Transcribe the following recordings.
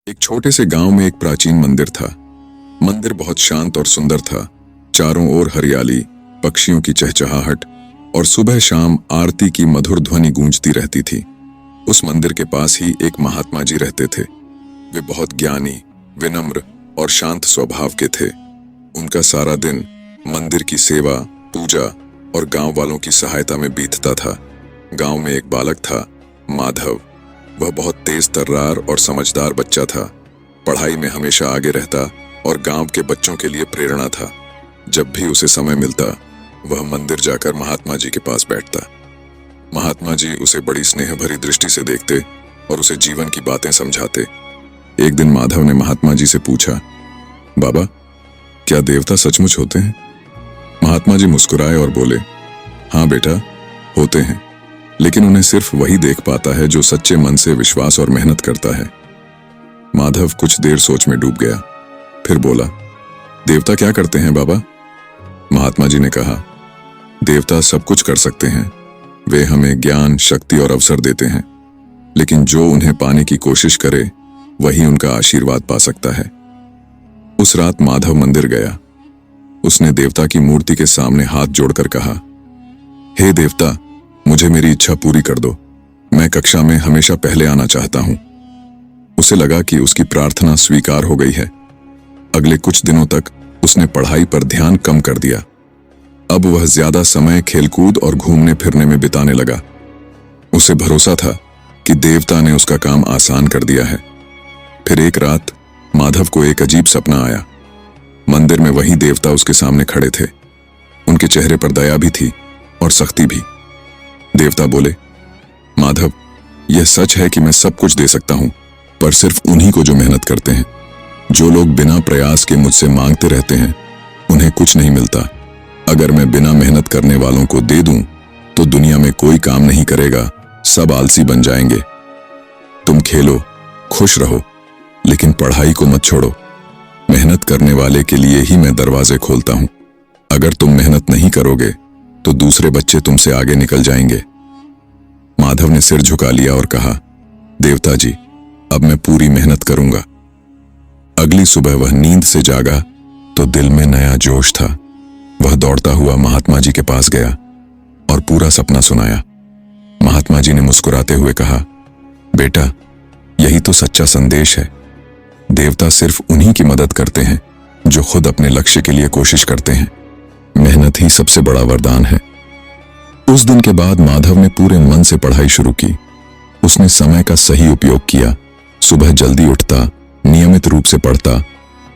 एक छोटे से गांव में एक प्राचीन मंदिर था। मंदिर बहुत शांत और सुंदर था। चारों ओर हरियाली, पक्षियों की चहचहाहट और सुबह शाम आरती की मधुर ध्वनि गूंजती रहती थी। उस मंदिर के पास ही एक महात्मा जी रहते थे। वे बहुत ज्ञानी, विनम्र और शांत स्वभाव के थे। उनका सारा दिन मंदिर की सेवा, पूजा और गांव वालों की सहायता में बीतता था। गांव में एक बालक था, माधव। वह बहुत तेज तर्रार और समझदार बच्चा था। पढ़ाई में हमेशा आगे रहता और गांव के बच्चों के लिए प्रेरणा था। जब भी उसे समय मिलता, वह मंदिर जाकर महात्मा जी के पास बैठता। महात्मा जी उसे बड़ी स्नेह भरी दृष्टि से देखते और उसे जीवन की बातें समझाते। एक दिन माधव ने महात्मा जी से पूछा, बाबा, क्या देवता सचमुच होते हैं? महात्मा जी मुस्कुराए और बोले, हाँ बेटा, होते हैं, लेकिन उन्हें सिर्फ वही देख पाता है जो सच्चे मन से विश्वास और मेहनत करता है। माधव कुछ देर सोच में डूब गया, फिर बोला, देवता क्या करते हैं बाबा? महात्मा जी ने कहा, देवता सब कुछ कर सकते हैं। वे हमें ज्ञान, शक्ति और अवसर देते हैं, लेकिन जो उन्हें पाने की कोशिश करे वही उनका आशीर्वाद पा सकता है। उस रात माधव मंदिर गया। उसने देवता की मूर्ति के सामने हाथ जोड़कर कहा, हे देवता, मुझे मेरी इच्छा पूरी कर दो। मैं कक्षा में हमेशा पहले आना चाहता हूं। उसे लगा कि उसकी प्रार्थना स्वीकार हो गई है। अगले कुछ दिनों तक उसने पढ़ाई पर ध्यान कम कर दिया। अब वह ज्यादा समय खेलकूद और घूमने फिरने में बिताने लगा। उसे भरोसा था कि देवता ने उसका काम आसान कर दिया है। फिर एक रात माधव को एक अजीब सपना आया। मंदिर में वही देवता उसके सामने खड़े थे। उनके चेहरे पर दया भी थी और सख्ती भी। देवता बोले, माधव, यह सच है कि मैं सब कुछ दे सकता हूं, पर सिर्फ उन्हीं को जो मेहनत करते हैं। जो लोग बिना प्रयास के मुझसे मांगते रहते हैं, उन्हें कुछ नहीं मिलता। अगर मैं बिना मेहनत करने वालों को दे दूं, तो दुनिया में कोई काम नहीं करेगा, सब आलसी बन जाएंगे। तुम खेलो, खुश रहो, लेकिन पढ़ाई को मत छोड़ो। मेहनत करने वाले के लिए ही मैं दरवाजे खोलता हूं। अगर तुम मेहनत नहीं करोगे तो दूसरे बच्चे तुमसे आगे निकल जाएंगे। माधव ने सिर झुका लिया और कहा, देवता जी, अब मैं पूरी मेहनत करूंगा। अगली सुबह वह नींद से जागा तो दिल में नया जोश था। वह दौड़ता हुआ महात्मा जी के पास गया और पूरा सपना सुनाया। महात्मा जी ने मुस्कुराते हुए कहा, बेटा, यही तो सच्चा संदेश है। देवता सिर्फ उन्हीं की मदद करते हैं जो खुद अपने लक्ष्य के लिए कोशिश करते हैं। मेहनत ही सबसे बड़ा वरदान है। उस दिन के बाद माधव ने पूरे मन से पढ़ाई शुरू की। उसने समय का सही उपयोग किया। सुबह जल्दी उठता, नियमित रूप से पढ़ता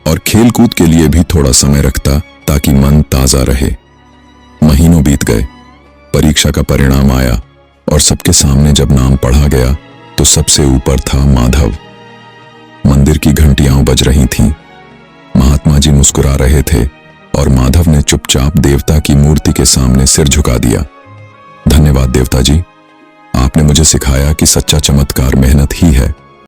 और खेलकूद के लिए भी थोड़ा समय रखता ताकि मन ताजा रहे। महीनों बीत गए। परीक्षा का परिणाम आया और सबके सामने जब नाम पढ़ा गया तो सबसे ऊपर था माधव। मंदिर की घंटियां बज रही थीं। महात्मा जी मुस्कुरा रहे थे और माधव ने चुपचाप देवता की मूर्ति के सामने सिर झुका दिया। धन्यवाद देवता जी, आपने मुझे सिखाया कि सच्चा चमत्कार मेहनत ही है।